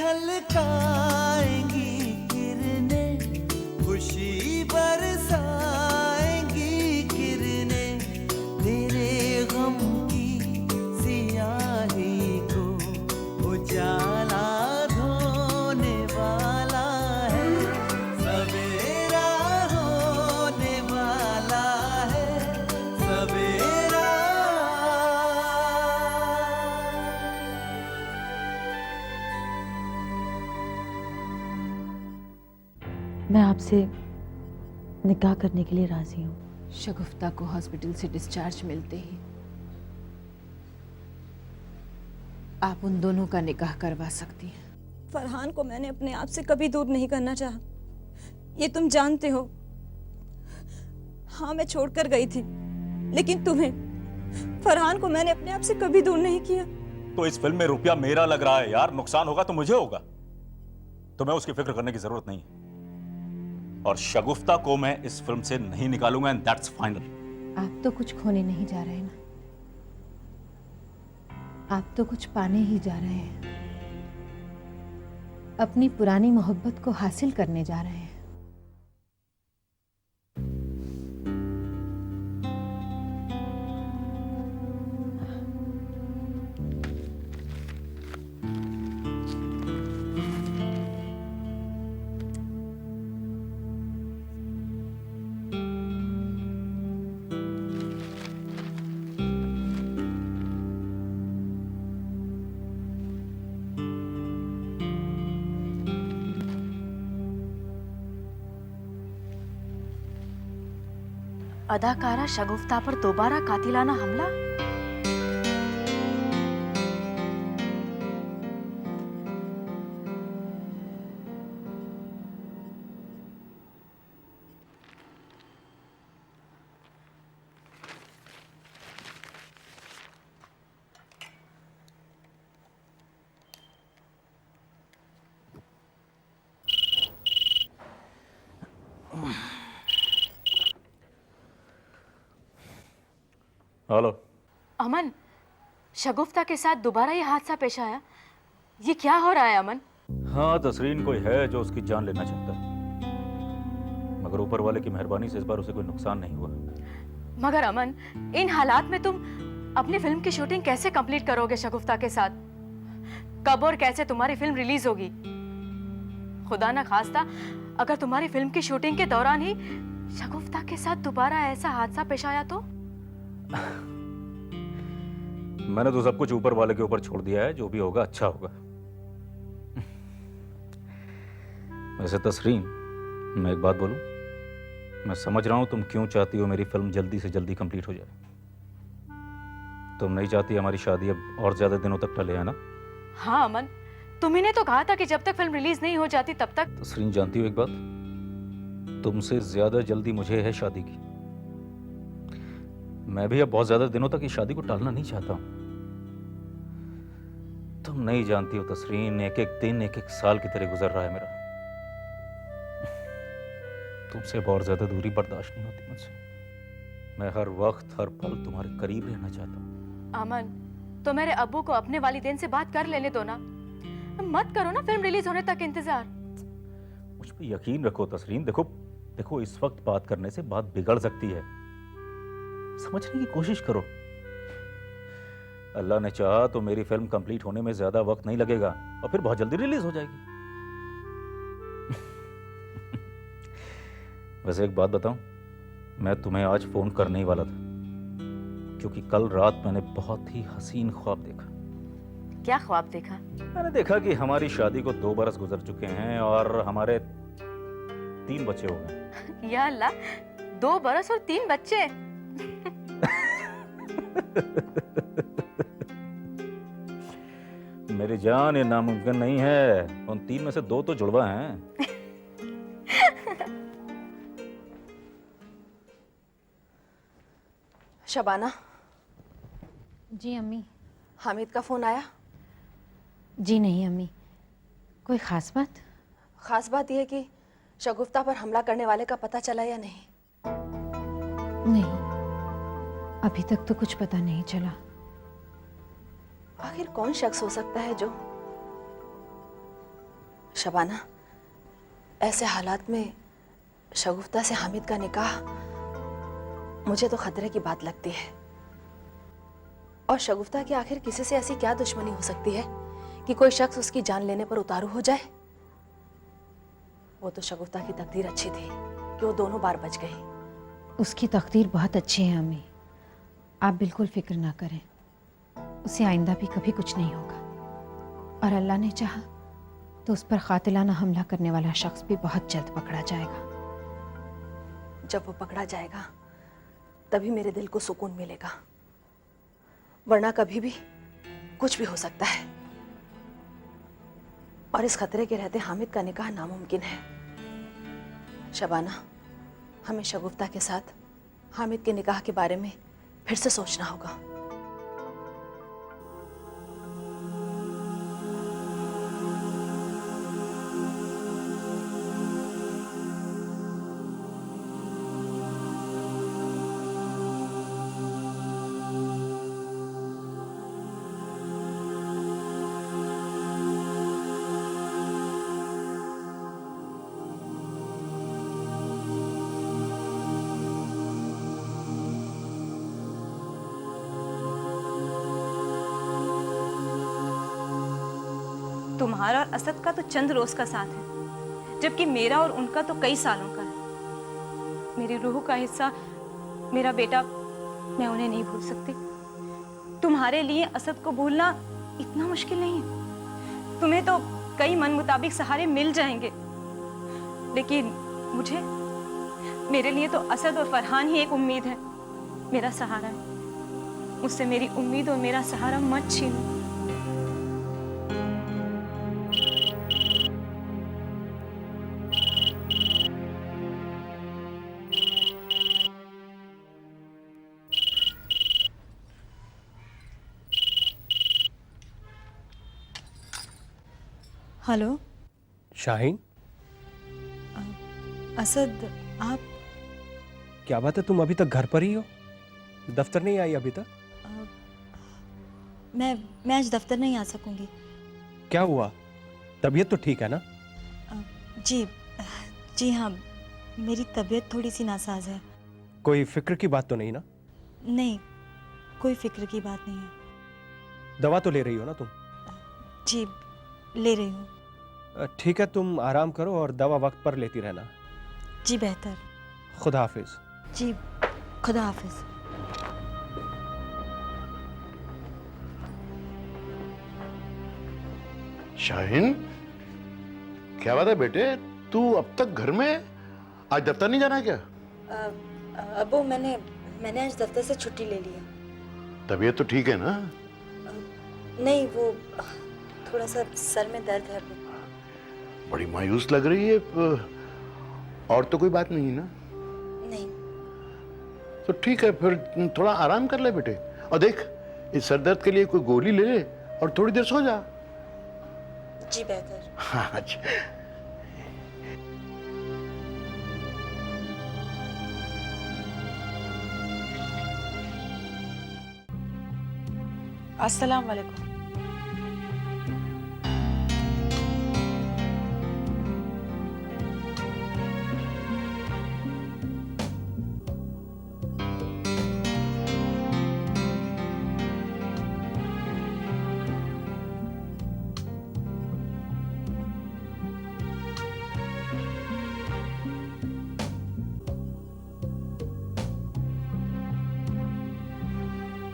छलकाएंगी किरणें, खुशी बरसाएंगी किरणें, तेरे गम की सियाही को उजाला धोने वाला है, सवेरा होने वाला है, सवेरा। मैं आपसे निकाह करने के लिए राजी हूँ। शगुफ्ता को हॉस्पिटल से डिस्चार्ज मिलते ही आप उन दोनों का निकाह करवा सकती हैं। फरहान को मैंने अपने आप से कभी दूर नहीं करना चाहा, ये तुम जानते हो। हाँ, मैं छोड़कर गई थी, लेकिन तुम्हें, फरहान को मैंने अपने आप से कभी दूर नहीं किया। तो इस फिल्म में रुपया मेरा लग रहा है यार, नुकसान होगा तो मुझे होगा। तुम्हें उसकी फिक्र करने की जरूरत नहीं है। और शगुफ्ता को मैं इस फिल्म से नहीं निकालूंगा, एंड दैट्स फाइनल। आप तो कुछ खोने नहीं जा रहे ना, आप तो कुछ पाने ही जा रहे हैं। अपनी पुरानी मोहब्बत को हासिल करने जा रहे हैं। अदाकारा शगुफ्ता पर दोबारा कातिलाना हमला। हेलो अमन, शगुफ्ता के साथ दोबारा ये हादसा पेश आया। ये क्या हो रहा है अमन? हाँ, तसरीन कोई है जो उसकी जान लेना चाहता है, मगर ऊपर वाले की मेहरबानी से इस बार उसे कोई नुकसान नहीं हुआ। मगर अमन, इन हालात में तुम अपनी फिल्म की शूटिंग कैसे कंप्लीट करोगे शगुफ्ता के साथ? कब और कैसे तुम्हारी फिल्म रिलीज होगी? खुदा ना खास्ता अगर तुम्हारी फिल्म की शूटिंग के दौरान ही शगुफ्ता के साथ दोबारा ऐसा हादसा पेश आया तो? मैंने तो सब कुछ ऊपर वाले के ऊपर छोड़ दिया है, जो भी होगा अच्छा होगा। वैसे तसरीन, मैं एक बात बोलूं, मैं समझ रहा हूं तुम क्यों चाहती हो मेरी फिल्म जल्दी से जल्दी कंप्लीट हो जाए। तुम नहीं चाहती हमारी शादी अब और ज्यादा दिनों तक टले, है ना? हाँ अमन, तुम्ही ने तो कहा था कि जब तक फिल्म रिलीज नहीं हो जाती तब तक। तसरीन, जानती हो एक बात, तुमसे ज्यादा जल्दी मुझे है शादी की। मैं भी अब बहुत ज्यादा दिनों तक इस शादी को टालना नहीं चाहता हूं। तुम नहीं जानती हो तसरीन, एक एक दिन एक एक साल की तरह गुजर रहा है मेरा। तुमसे बहुत ज्यादा दूरी बर्दाश्त नहीं होती मुझसे। मैं हर वक्त हर पल तुम्हारे करीब रहना चाहता हूँ। अमन, तो मेरे अब्बू को अपने वालिदैन से बात कर लेने दो ना। मत करो ना फिल्म रिलीज होने तक इंतजार। मुझ पे यकीन रखो तसरीन। देखो इस वक्त बात करने से बात बिगड़ सकती है, समझने की कोशिश करो। अल्लाह ने चाहा तो मेरी फिल्म कंप्लीट होने में ज्यादा वक्त नहीं लगेगा और फिर बहुत जल्दी रिलीज हो जाएगी। वैसे एक बात बताऊं, मैं तुम्हें आज फोन करने ही वाला था, क्योंकि कल रात मैंने बहुत ही हसीन ख्वाब देखा। क्या ख्वाब देखा? मैंने देखा कि हमारी शादी को 2 बरस गुजर चुके हैं और हमारे 3 बच्चे हो गए। या अल्लाह, 2 बरस और 3 बच्चे। मेरी जान, ये नामुमकिन नहीं है। उन 3 में से 2 तो जुड़वा हैं। शबाना। जी अम्मी। हामिद का फोन आया? जी नहीं अम्मी, कोई खास बात? खास बात यह कि शगुफ्ता पर हमला करने वाले का पता चला या नहीं? नहीं, अभी तक तो कुछ पता नहीं चला। आखिर कौन शख्स हो सकता है जो शबाना, ऐसे हालात में शगुफ्ता से हामिद का निकाह मुझे तो खतरे की बात लगती है। और शगुफ्ता की आखिर किसी से ऐसी क्या दुश्मनी हो सकती है कि कोई शख्स उसकी जान लेने पर उतारू हो जाए। वो तो शगुफ्ता की तकदीर अच्छी थी कि वो दोनों बार बच गई। उसकी तकदीर बहुत अच्छी है अम्मी, आप बिल्कुल फिक्र ना करें। उसे आइंदा भी कभी कुछ नहीं होगा, और अल्लाह ने चाहा तो उस पर कातिलाना हमला करने वाला शख्स भी बहुत जल्द पकड़ा जाएगा। जब वो पकड़ा जाएगा तभी मेरे दिल को सुकून मिलेगा, वरना कभी भी कुछ भी हो सकता है। और इस खतरे के रहते हामिद का निकाह नामुमकिन है। शबाना, हमें शगुफ्ता के साथ हामिद के निकाह के बारे में फिर से सोचना होगा। तुम्हारा और असद का तो चंद रोज का साथ है, जबकि मेरा और उनका तो कई सालों का है। मेरी रूह का हिस्सा मेरा बेटा, मैं उन्हें नहीं भूल सकती। तुम्हारे लिए असद को भूलना इतना मुश्किल नहीं है। तुम्हें तो कई मन मुताबिक सहारे मिल जाएंगे, लेकिन मुझे, मेरे लिए तो असद और फरहान ही एक उम्मीद है, मेरा सहारा है। मुझसे मेरी उम्मीद और मेरा सहारा मत छीनो। हेलो शाहीन, असद, आप? क्या बात है, तुम अभी तक घर पर ही हो? दफ्तर नहीं आई अभी तक? मैं आज दफ्तर नहीं आ सकूंगी। क्या हुआ? तबीयत तो ठीक है ना? जी हाँ, मेरी तबीयत थोड़ी सी नासाज है। कोई फिक्र की बात तो नहीं ना? नहीं, कोई फिक्र की बात नहीं है। दवा तो ले रही हो ना तुम? जी, ले रही हूँ। ठीक है, तुम आराम करो और दवा वक्त पर लेती रहना। जी बेहतर। खुदा हाफिज। जी, खुदा हाफिज। शाहीन, क्या बात है बेटे, तू अब तक घर में? आज दफ्तर नहीं जाना क्या? अबू, मैंने आज दफ्तर से छुट्टी ले ली है। तबीयत तो ठीक है ना? नहीं, वो थोड़ा सा सर में दर्द है अबू। बड़ी मायूस लग रही है। और तो कोई बात नहीं ना? नहीं। तो ठीक है, फिर थोड़ा आराम कर ले बेटे। और देख, इस सर दर्द के लिए कोई गोली ले ले और थोड़ी देर सो जा। जी बेहतर। हाँ, अच्छा। अस्सलाम वालेकुम।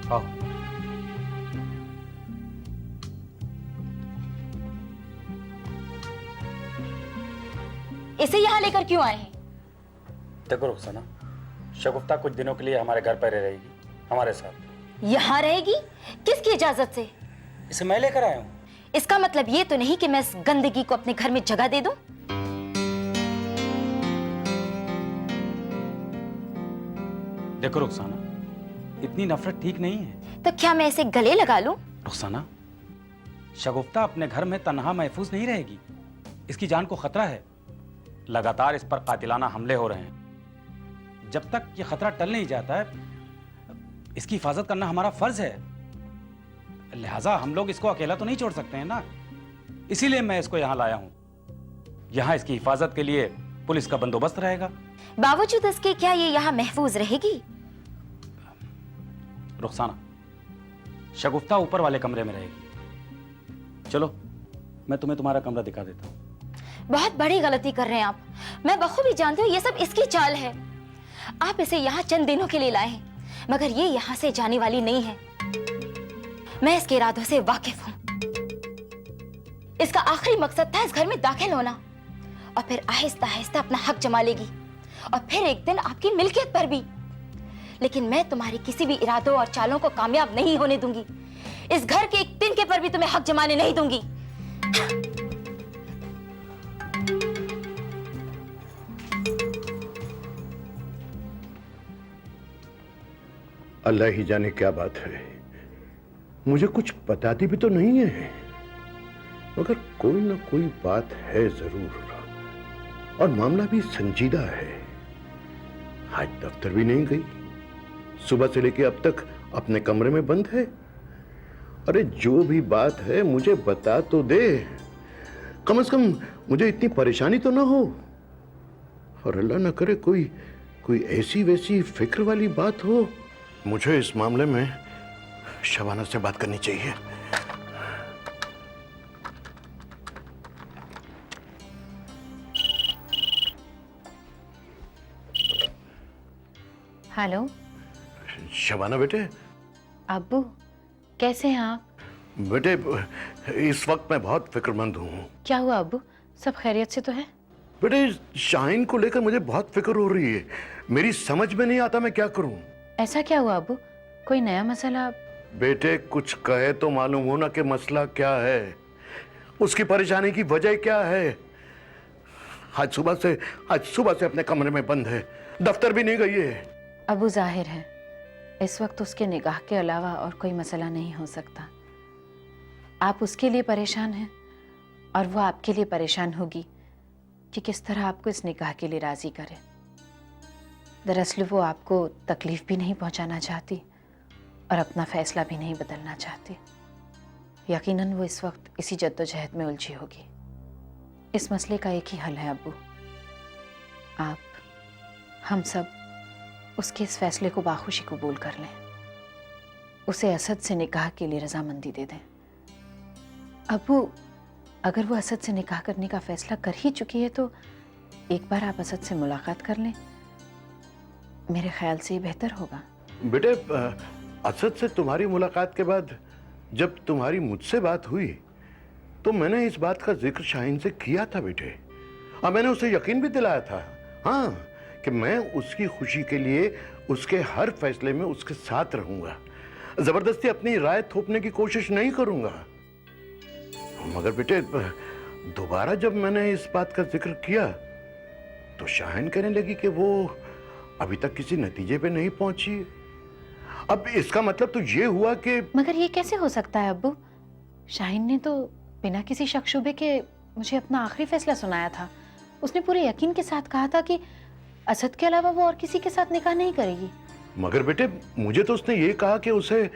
आओ। इसे यहाँ लेकर क्यों आए हैं? देखो रुखसाना, शगुफ्ता कुछ दिनों के लिए हमारे घर पर रहेगी, हमारे साथ। यहाँ रहेगी? किसकी इजाजत से? इसे मैं लेकर आया हूँ। इसका मतलब ये तो नहीं कि मैं इस गंदगी को अपने घर में जगह दे दूं? देखो रुखसाना, इतनी नफरत ठीक नहीं है। तो क्या मैं इसे गले लगा लूं? रुखसाना, शगुफ्ता अपने घर में तन्हा महफूज नहीं रहेगी। इसकी जान को खतरा है। लगातार इस पर कातिलाना हमले हो रहे हैं। जब तक ये खतरा टल नहीं जाता है, इसकी हिफाजत करना हमारा फर्ज है। लिहाजा हम लोग इसको अकेला तो नहीं छोड़ सकते हैं ना। इसीलिए मैं इसको यहाँ लाया हूँ। यहाँ इसकी हिफाजत के लिए पुलिस का बंदोबस्त रहेगा। बावजूद इसके क्या ये यहाँ महफूज रहेगी? रुखसाना, शगुफ्ता ऊपर वाले कमरे में रहेगी। चलो मैं तुम्हें तुम्हारा कमरा दिखा देता हूँ। बहुत बड़ी गलती कर रहे हैं आप। मैं बखूबी जानती हूँ ये सब इसकी चाल है। आप इसे यहाँ चंद दिनों के लिए लाए हैं, मगर ये यहाँ से जाने वाली नहीं है। मैं इसके इरादों से वाकिफ हूँ। इसका आखिरी मकसद था इस घर में दाखिल होना और फिर आहिस्ता आहिस्ता अपना हक जमा लेगी और फिर एक दिन आपकी मिल्कियत पर भी। लेकिन मैं तुम्हारी किसी भी इरादों और चालों को कामयाब नहीं होने दूंगी। इस घर के एक तिनके पर भी तुम्हें हक जमाने नहीं दूंगी। अल्लाह ही जाने क्या बात है, मुझे कुछ बताती भी तो नहीं है, मगर कोई ना कोई बात है जरूर और मामला भी संजीदा है। आज दफ्तर भी नहीं गई, सुबह से लेकर अब तक अपने कमरे में बंद है। अरे जो भी बात है मुझे बता तो दे, कम से कम मुझे इतनी परेशानी तो ना हो। और अल्लाह ना करे कोई ऐसी वैसी फिक्र वाली बात हो। मुझे इस मामले में शबाना से बात करनी चाहिए। हेलो शबाना बेटे। अब्बू, कैसे हैं आप? बेटे इस वक्त मैं बहुत फिक्रमंद हूँ। क्या हुआ अब्बू, सब खैरियत से तो है? बेटे शाहीन को लेकर मुझे बहुत फिक्र हो रही है, मेरी समझ में नहीं आता मैं क्या करूं। ऐसा क्या हुआ अब्बू, कोई नया मसला? बेटे कुछ कहे तो मालूम हो ना कि मसला क्या है, उसकी परेशानी की वजह क्या है। आज सुबह से अपने कमरे में बंद है, दफ्तर भी नहीं गई है। अबू जाहिर है इस वक्त उसके निगाह के अलावा और कोई मसला नहीं हो सकता। आप उसके लिए परेशान हैं और वो आपके लिए परेशान होगी कि किस तरह आपको इस निकाह के लिए राजी करे। दरअसल वो आपको तकलीफ भी नहीं पहुंचाना चाहती और अपना फैसला भी नहीं बदलना चाहती। यकीनन वो इस वक्त इसी जद्दोजहद में उलझी होगी। इस मसले का एक ही हल है अब्बू, आप हम सब उसके इस फैसले को बाखुशी कबूल कर लें, उसे असद से निकाह के लिए रजामंदी दे दें। अब्बू अगर वो असद से निकाह करने का फैसला कर ही चुकी है तो एक बार आप असद से मुलाकात कर लें, मेरे ख्याल से ये बेहतर होगा। बेटे असद से तुम्हारी मुलाकात के बाद जब तुम्हारी मुझसे बात हुई तो मैंने इस बात का जिक्र शाहीन से किया था बेटे, और मैंने उसे यकीन भी दिलाया था हाँ कि मैं उसकी खुशी के लिए उसके हर फैसले में उसके साथ रहूंगा, जबरदस्ती अपनी राय थोपने की कोशिश नहीं करूंगा। मगर बेटे दोबारा जब मैंने इस बात का जिक्र किया तो शाहीन कहने लगी कि वो अभी तक किसी नतीजे पे नहीं पहुंची। अब इसका मतलब तो ये हुआ कि मगर ये कैसे हो सकता है अब्बू? शाहीन ने तो बिना किसी शक शुबे के मुझे अपना आखिरी फैसला सुनाया था। उसने पूरे यकीन के साथ कहा था कि असद के अलावा वो और किसी के साथ निकाह नहीं करेगी। मगर बेटे मुझे तो उसने ये कहा कि उसे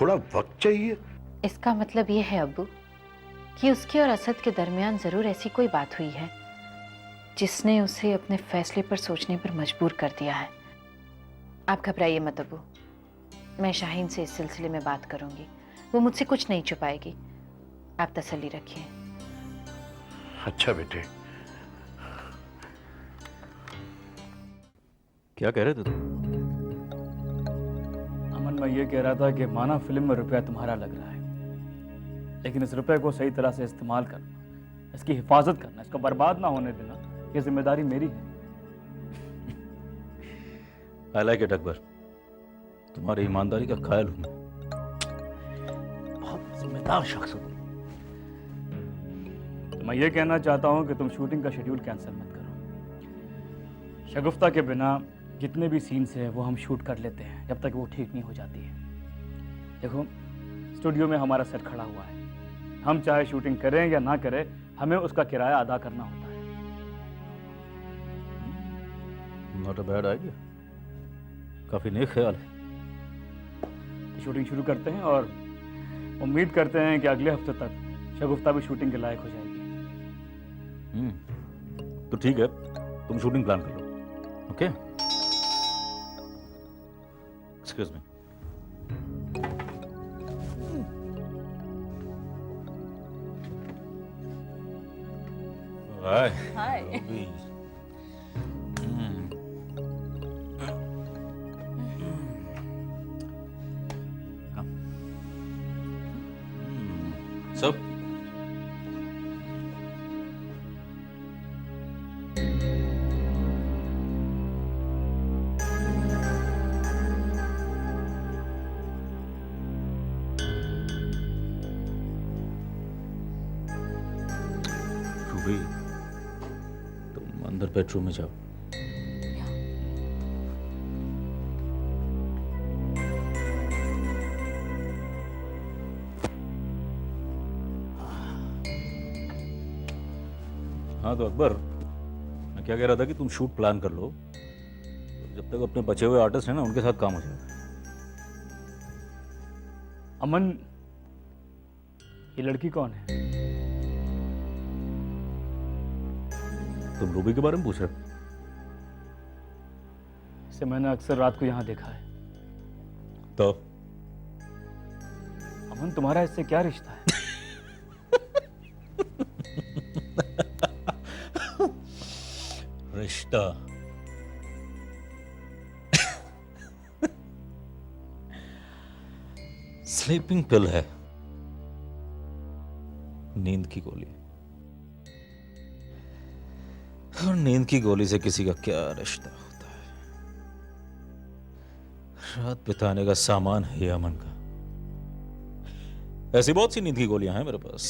थोड़ा वक्त चाहिए। इसका मतलब ये है अब्बू कि उसके और असद के दरमियान जरूर ऐसी कोई बात हुई है जिसने उसे अपने फैसले पर सोचने पर मजबूर कर दिया है। आप घबराइए मत अब्बू, मैं शाहीन से इस सिलसिले में बात करूंगी, वो मुझसे कुछ नहीं छुपाएगी, आप तसल्ली रखिए। अच्छा बेटे। क्या कह रहे थे तुम? अमन, मैं ये कह रहा था कि माना फिल्म में रुपया तुम्हारा लग रहा है, लेकिन इस रुपए को सही तरह से इस्तेमाल करना, इसकी हिफाजत करना, इसको बर्बाद ना होने देना, ये जिम्मेदारी मेरी है। आई लाइक इट अकबर, तुम्हारी ईमानदारी का कायल हूं मैं। बहुत जिम्मेदार शख्स हो। तो मैं ये कहना चाहता हूं कि तुम शूटिंग का शेड्यूल कैंसिल मत करो। शगुफ्ता के बिना जितने भी सीन्स हैं वो हम शूट कर लेते हैं जब तक वो ठीक नहीं हो जाती है। देखो स्टूडियो में हमारा सेट खड़ा हुआ है, हम चाहे शूटिंग करें या ना करें हमें उसका किराया अदा करना होता है। नॉट अ बैड आइडिया, काफी नेक ख्याल है। तो शूटिंग शुरू करते हैं और उम्मीद करते हैं कि अगले हफ्ते तक शगुफ्ता भी शूटिंग के लायक हो जाएगी। तो ठीक है, तुम शूटिंग प्लान कर लो. ओके? Excuse me. हाय. हाय. सब रूबी, तुम अंदर बेडरूम में जाओ. हाँ तो अकबर, मैं क्या कह रहा था कि तुम शूट प्लान कर लो. जब तक अपने बचे हुए आर्टिस्ट हैं ना, उनके साथ काम हो जाएगा. अमन, ये लड़की कौन है? तुम रूबी के बारे में पूछ रहे हो? इसे मैंने अक्सर रात को यहाँ देखा है. तो अमन, तुम्हारा इससे क्या रिश्ता है? रिश्ता स्लीपिंग पिल है, नींद की गोली. और नींद की गोली से किसी का क्या रिश्ता होता है? रात बिताने का सामान है ये अमन का. ऐसी बहुत सी नींद की गोलियां हैं मेरे पास.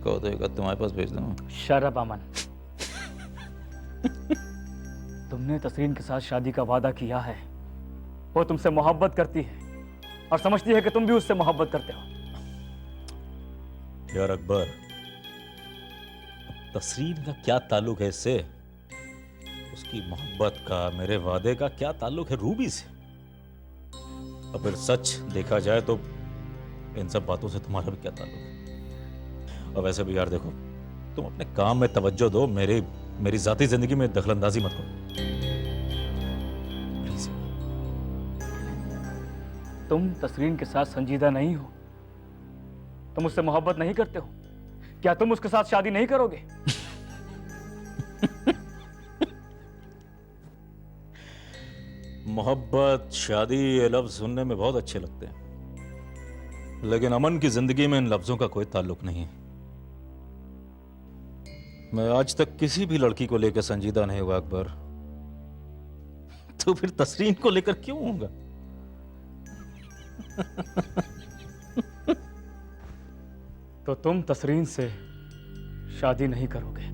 कहो तो एक आध तुम्हारे पास भेज दूं. शराब अमन, तुमने तसरीन के साथ शादी का वादा किया है. वो तुमसे मोहब्बत करती है और समझती है कि तुम भी उससे मोहब्बत करते हो. यार अकबर, तसरीन का क्या ताल्लुक है इससे? उसकी मोहब्बत का, मेरे वादे का क्या ताल्लुक है रूबी से? और फिर सच देखा जाए तो इन सब बातों से तुम्हारा भी क्या ताल्लुक है? और वैसे भी यार देखो, तुम अपने काम में तवज्जो दो, मेरी जाती जिंदगी में दखलंदाजी मत करो प्लीज. तुम तसरीन के साथ संजीदा नहीं हो. तुम उससे मोहब्बत नहीं करते हो. क्या तुम उसके साथ शादी नहीं करोगे? मोहब्बत, शादी, ये लफ्ज सुनने में बहुत अच्छे लगते हैं, लेकिन अमन की जिंदगी में इन लफ्जों का कोई ताल्लुक नहीं है. मैं आज तक किसी भी लड़की को लेकर संजीदा नहीं हुआ अकबर, तो फिर तसरीन को लेकर क्यों होगा? तो तुम तसरीन से शादी नहीं करोगे?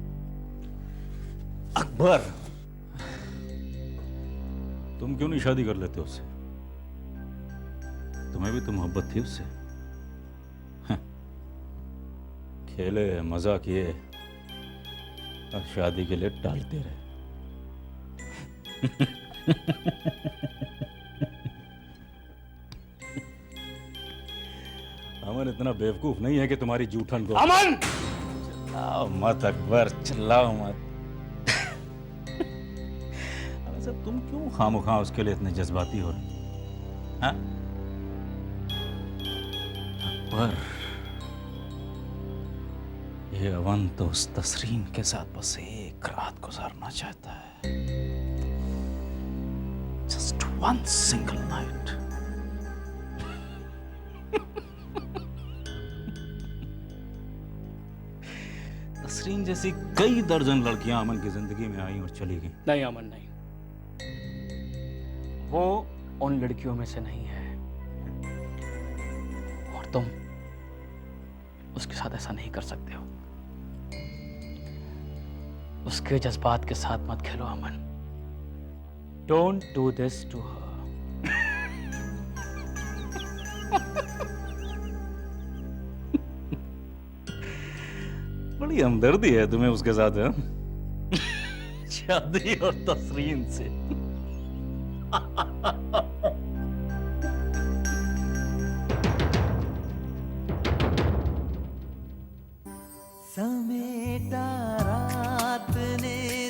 अकबर, तुम क्यों नहीं शादी कर लेते उससे? तुम्हें भी तो मोहब्बत थी उससे. खेले, मजा किए और शादी के लिए टालते रहे. अमन इतना बेवकूफ नहीं है कि तुम्हारी जूठन को. अमन! चिल्लाओ मत अकबर, चिल्लाओ मत. वैसे तुम क्यों खामोखा उसके लिए इतने जज्बाती हो रहे? हाँ? अकबर, ये अमन तो उस तसरीन के साथ बस एक रात गुजारना चाहता है. Just one single night. Tasreen जैसी कई दर्जन लड़कियां अमन की जिंदगी में आई और चली गई. नहीं अमन, नहीं. वो उन लड़कियों में से नहीं है. और तुम उसके साथ ऐसा नहीं कर सकते हो. उसके जज्बात के साथ मत खेलो Aman. Don't do this to her. बड़ी हमदर्दी है तुम्हें उसके साथ, है? शादी और तसरीन से. समेटा रात रात ने